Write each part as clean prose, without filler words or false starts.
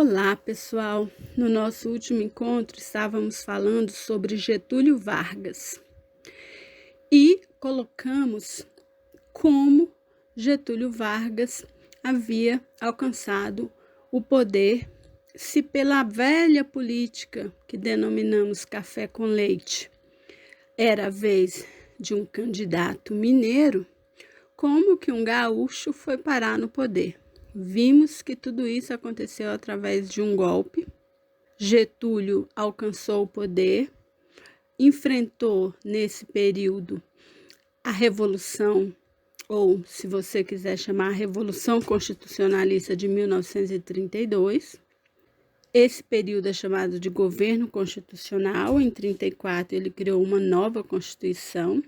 Olá, pessoal! No nosso último encontro, estávamos falando sobre Getúlio Vargas e colocamos como Getúlio Vargas havia alcançado o poder, se pela velha política que denominamos café com leite era a vez de um candidato mineiro, como que um gaúcho foi parar no poder. Vimos que tudo isso aconteceu através de um golpe. Getúlio alcançou o poder, enfrentou nesse período a Revolução, ou se você quiser chamar, a Revolução Constitucionalista de 1932. Esse período é chamado de governo constitucional. Em 1934 ele criou uma nova Constituição.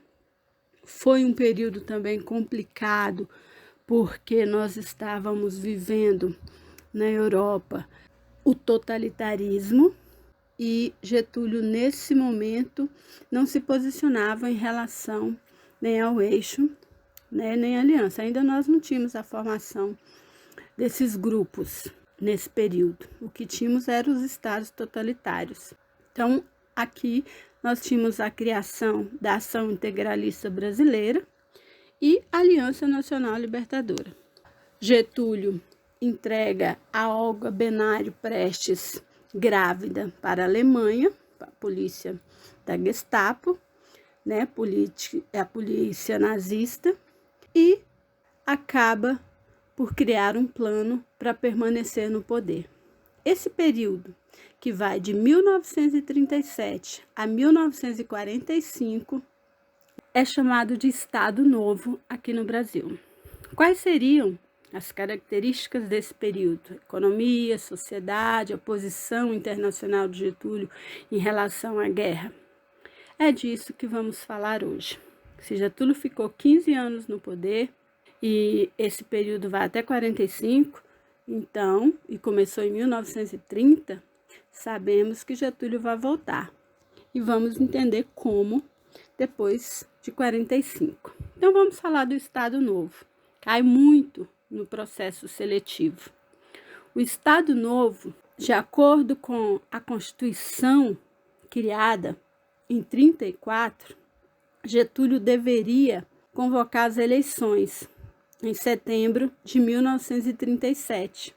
Foi um período também complicado, porque nós estávamos vivendo na Europa o totalitarismo e Getúlio, nesse momento, não se posicionava em relação nem ao eixo, nem à aliança. Ainda nós não tínhamos a formação desses grupos nesse período. O que tínhamos eram os estados totalitários. Então, aqui nós tínhamos a criação da Ação Integralista Brasileira e Aliança Nacional Libertadora. Getúlio entrega a Olga Benário Prestes grávida para a Alemanha, a polícia da Gestapo, a polícia nazista, e acaba por criar um plano para permanecer no poder. Esse período, que vai de 1937 a 1945, é chamado de Estado Novo aqui no Brasil. Quais seriam as características desse período? Economia, sociedade, a posição internacional de Getúlio em relação à guerra. É disso que vamos falar hoje. Se Getúlio ficou 15 anos no poder e esse período vai até 45, então, e começou em 1930, sabemos que Getúlio vai voltar. E vamos entender como depois de 45. Então, vamos falar do Estado Novo. Cai muito no processo seletivo. O Estado Novo, de acordo com a Constituição criada em 34, Getúlio deveria convocar as eleições em setembro de 1937.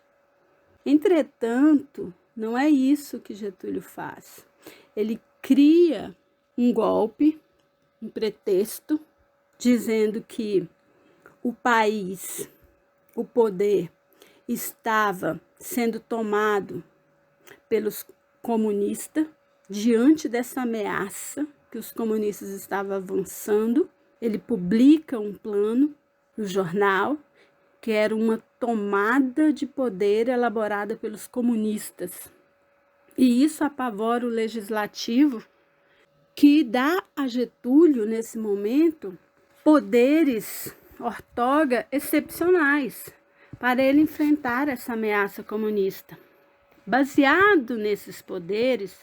Entretanto, não é isso que Getúlio faz. Ele cria um golpe, um pretexto, dizendo que o país, o poder, estava sendo tomado pelos comunistas. Diante dessa ameaça que os comunistas estavam avançando, ele publica um plano no jornal, que era uma tomada de poder elaborada pelos comunistas. E isso apavora o legislativo, que dá a Getúlio, nesse momento, poderes outorga excepcionais para ele enfrentar essa ameaça comunista. Baseado nesses poderes,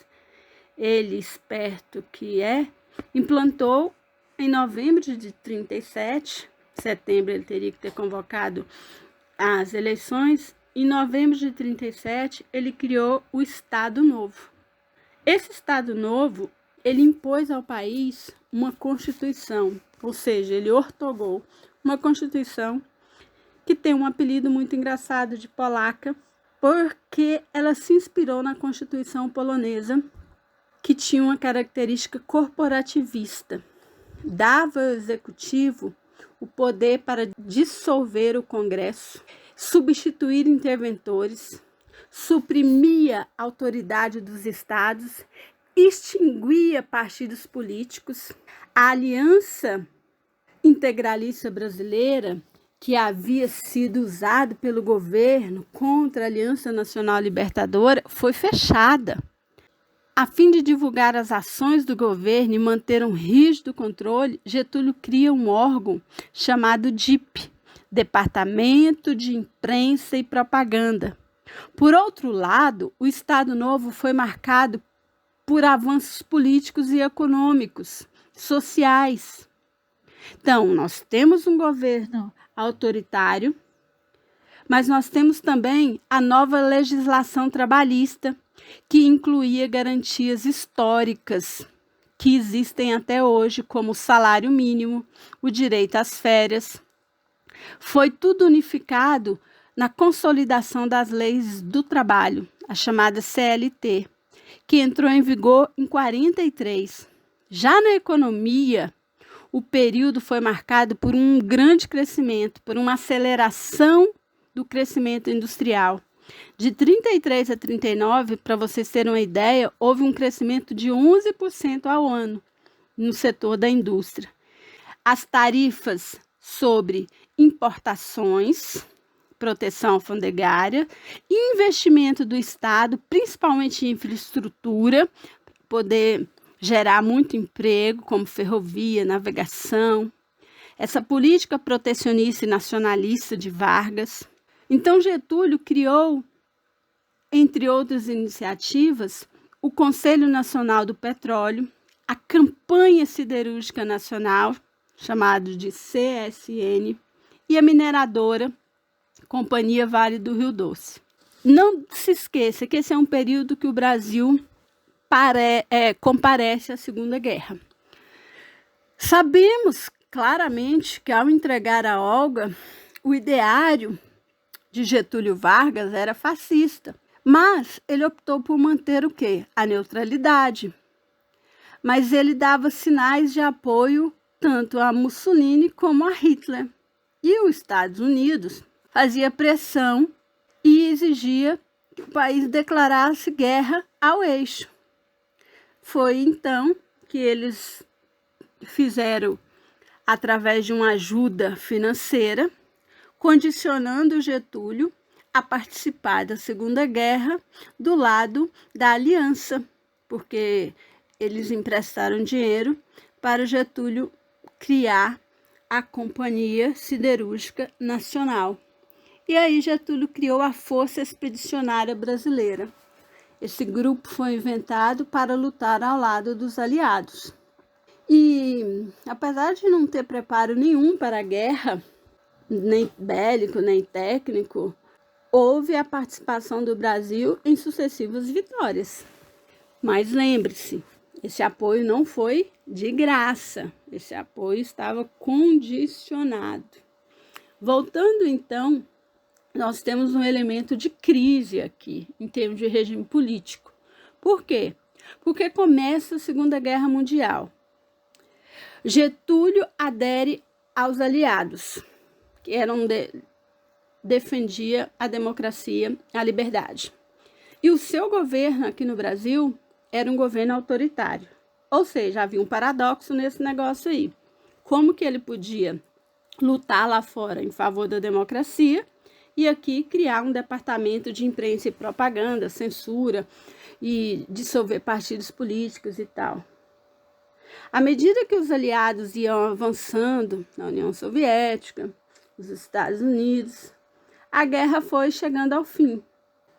ele, esperto que é, implantou em novembro de 37, setembro ele teria que ter convocado as eleições, em novembro de 37 ele criou o Estado Novo. Esse Estado Novo, ele impôs ao país uma Constituição, ou seja, ele outorgou uma Constituição que tem um apelido muito engraçado de polaca, porque ela se inspirou na Constituição polonesa, que tinha uma característica corporativista. Dava ao executivo o poder para dissolver o Congresso, substituir interventores, suprimia a autoridade dos estados, extinguia partidos políticos. A Aliança Integralista Brasileira, que havia sido usada pelo governo contra a Aliança Nacional Libertadora, foi fechada. A fim de divulgar as ações do governo e manter um rígido controle, Getúlio cria um órgão chamado DIP, Departamento de Imprensa e Propaganda. Por outro lado, o Estado Novo foi marcado por avanços políticos e econômicos, sociais. Então, nós temos um governo autoritário, Mas nós temos também a nova legislação trabalhista, que incluía garantias históricas que existem até hoje, como o salário mínimo, o direito às férias. Foi tudo unificado na consolidação das leis do trabalho, a chamada CLT, que entrou em vigor em 43. Já na economia, o período foi marcado por um grande crescimento, por uma aceleração do crescimento industrial. De 33 a 39, para vocês terem uma ideia, houve um crescimento de 11% ao ano no setor da indústria. As tarifas sobre importações, proteção alfandegária, investimento do Estado, principalmente em infraestrutura, para poder gerar muito emprego, como ferrovia, navegação. Essa política protecionista e nacionalista de Vargas. Então, Getúlio criou, entre outras iniciativas, o Conselho Nacional do Petróleo, a Campanha Siderúrgica Nacional, chamado de CSN, e a mineradora Companhia Vale do Rio Doce. Não se esqueça que esse é um período que o Brasil comparece à Segunda Guerra. Sabemos claramente que, ao entregar a Olga, o ideário de Getúlio Vargas era fascista, mas ele optou por manter o quê? A neutralidade. Mas ele dava sinais de apoio tanto a Mussolini como a Hitler. E os Estados Unidos fazia pressão e exigia que o país declarasse guerra ao eixo. Foi então que eles fizeram, através de uma ajuda financeira, condicionando Getúlio a participar da Segunda Guerra do lado da Aliança, porque eles emprestaram dinheiro para Getúlio criar a Companhia Siderúrgica Nacional. E aí Getúlio criou a Força Expedicionária Brasileira. Esse grupo foi inventado para lutar ao lado dos aliados. E, apesar de não ter preparo nenhum para a guerra, nem bélico, nem técnico, houve a participação do Brasil em sucessivas vitórias. Mas lembre-se, esse apoio não foi de graça, esse apoio estava condicionado. Voltando então, nós temos um elemento de crise aqui, em termos de regime político. Por quê? Porque começa a Segunda Guerra Mundial. Getúlio adere aos aliados, que defendia a democracia, a liberdade. E o seu governo aqui no Brasil era um governo autoritário. Ou seja, havia um paradoxo nesse negócio aí. Como que ele podia lutar lá fora em favor da democracia e aqui criar um departamento de imprensa e propaganda, censura e dissolver partidos políticos e tal. À medida que os aliados iam avançando na União Soviética, os Estados Unidos, a guerra foi chegando ao fim.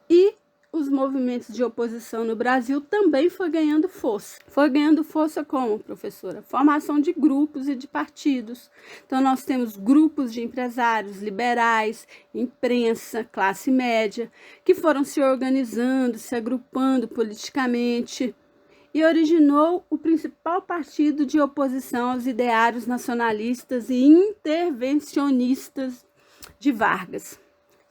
E os movimentos de oposição no Brasil também foi ganhando força. Foi ganhando força como, professora? Formação de grupos e de partidos. Então, nós temos grupos de empresários liberais, imprensa, classe média, que foram se organizando, se agrupando politicamente e originou o principal partido de oposição aos ideários nacionalistas e intervencionistas de Vargas,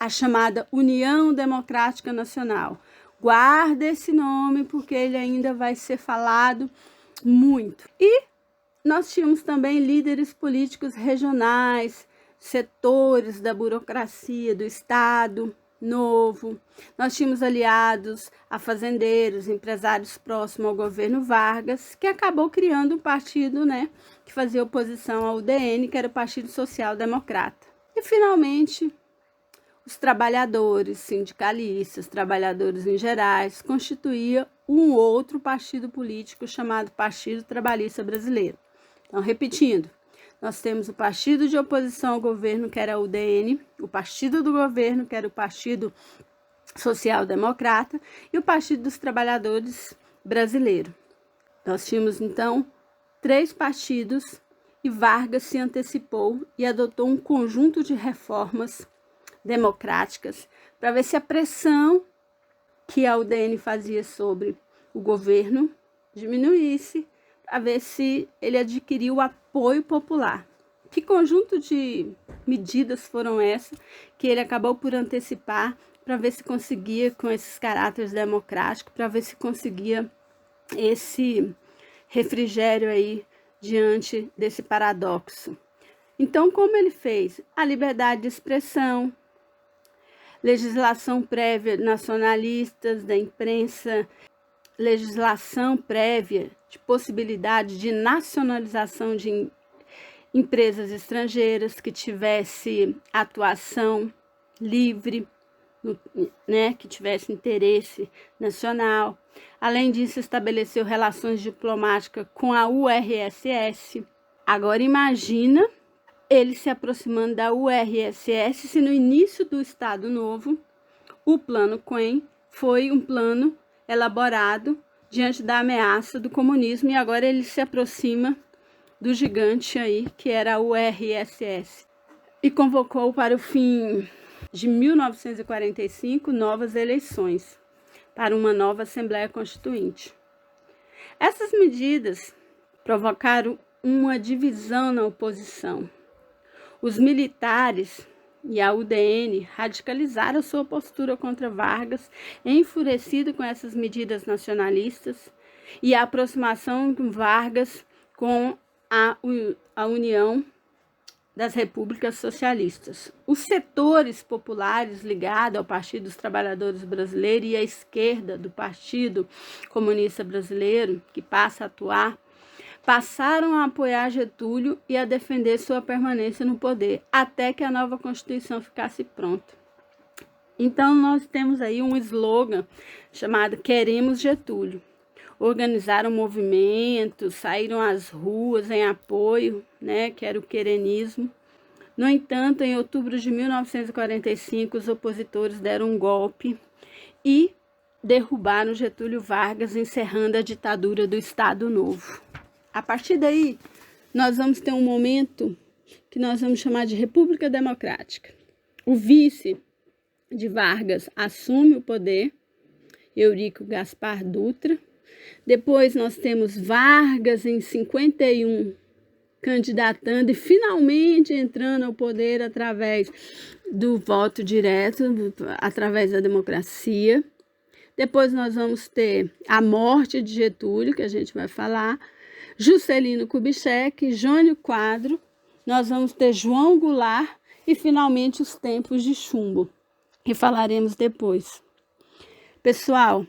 a chamada União Democrática Nacional. Guarda esse nome porque ele ainda vai ser falado muito. E nós tínhamos também líderes políticos regionais, setores da burocracia do Estado novo. Nós tínhamos aliados a fazendeiros, empresários próximos ao governo Vargas, que acabou criando um partido, que fazia oposição ao UDN, que era o Partido Social Democrata. E, finalmente, os trabalhadores, sindicalistas, trabalhadores em gerais, constituía um outro partido político chamado Partido Trabalhista Brasileiro. Então, repetindo, nós temos o partido de oposição ao governo, que era o UDN, o partido do governo, que era o Partido Social Democrata, e o Partido dos Trabalhadores Brasileiro. Nós tínhamos, então, 3 partidos e Vargas se antecipou e adotou um conjunto de reformas democráticas, para ver se a pressão que a UDN fazia sobre o governo diminuísse, para ver se ele adquiriu o apoio popular. Que conjunto de medidas foram essas que ele acabou por antecipar para ver se conseguia, com esses caráteres democráticos, para ver se conseguia esse refrigério aí diante desse paradoxo. Então, como ele fez? A liberdade de expressão, legislação prévia nacionalistas da imprensa, legislação prévia de possibilidade de nacionalização de empresas estrangeiras que tivesse atuação livre, né, que tivesse interesse nacional. Além disso, estabeleceu relações diplomáticas com a URSS. Agora imagina ele se aproximando da URSS se no início do Estado Novo o Plano Quem foi um plano elaborado diante da ameaça do comunismo e agora ele se aproxima do gigante aí, que era a URSS, e convocou para o fim de 1945 novas eleições para uma nova Assembleia Constituinte. Essas medidas provocaram uma divisão na oposição. Os militares e a UDN radicalizaram sua postura contra Vargas, enfurecido com essas medidas nacionalistas e a aproximação de Vargas com a União das Repúblicas Socialistas. Os setores populares ligados ao Partido dos Trabalhadores Brasileiro e à esquerda do Partido Comunista Brasileiro, que passa a atuar, passaram a apoiar Getúlio e a defender sua permanência no poder, até que a nova Constituição ficasse pronta. Então, nós temos aí um slogan chamado Queremos Getúlio. Organizaram movimentos, saíram às ruas em apoio, né, que era o querenismo. No entanto, em outubro de 1945, os opositores deram um golpe e derrubaram Getúlio Vargas, encerrando a ditadura do Estado Novo. A partir daí, nós vamos ter um momento que nós vamos chamar de República Democrática. O vice de Vargas assume o poder, Eurico Gaspar Dutra. Depois nós temos Vargas em 51 candidatando e finalmente entrando ao poder através do voto direto, através da democracia. Depois nós vamos ter a morte de Getúlio, que a gente vai falar, Juscelino Kubitschek, Jânio Quadros, nós vamos ter João Goulart e finalmente os tempos de chumbo, que falaremos depois. Pessoal,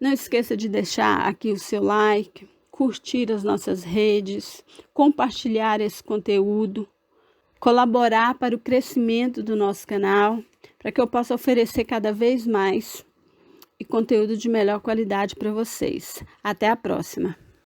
não esqueça de deixar aqui o seu like, curtir as nossas redes, compartilhar esse conteúdo, colaborar para o crescimento do nosso canal, para que eu possa oferecer cada vez mais e conteúdo de melhor qualidade para vocês. Até a próxima!